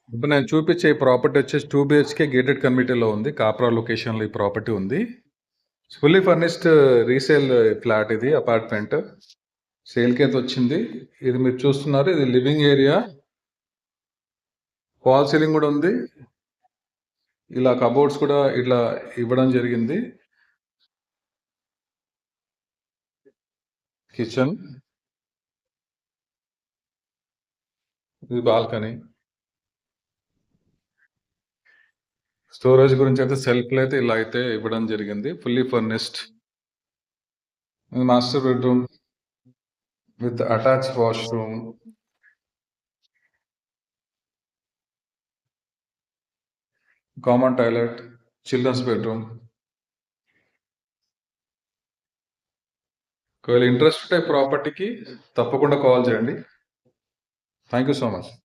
ఇప్పుడు నేను చూపించే ప్రాపర్టీ వచ్చేసి 2 బిహెచ్కే గేటెడ్ కమ్యూనిటీలో ఉంది. కాప్రా లొకేషన్‌లో ఈ ప్రాపర్టీ ఉంది. ఫుల్లీ ఫర్నిష్డ్ రీసేల్ ఫ్లాట్ ఇది అపార్ట్మెంట్. సేల్‌కి అయితే వచ్చింది. ఇది మీరు చూస్తున్నారు. ఇది లివింగ్ ఏరియా. ఫాల్ సీలింగ్ కూడా ఉంది. ఇలా కబోర్డ్స్ కూడా ఇట్లా ఇవ్వడం జరిగింది. కిచెన్, ఇది బాల్కనీ. స్టోరేజ్ గురించి అయితే సెల్ఫ్లు అయితే ఇలా అయితే ఇవ్వడం జరిగింది. Fully furnished. Master bedroom with attach washroom. Common toilet, children's bedroom. ఒకవేళ ఇంట్రెస్ట్ ఉంటే ప్రాపర్టీకి తప్పకుండా కాల్ చేయండి. Thank you so much.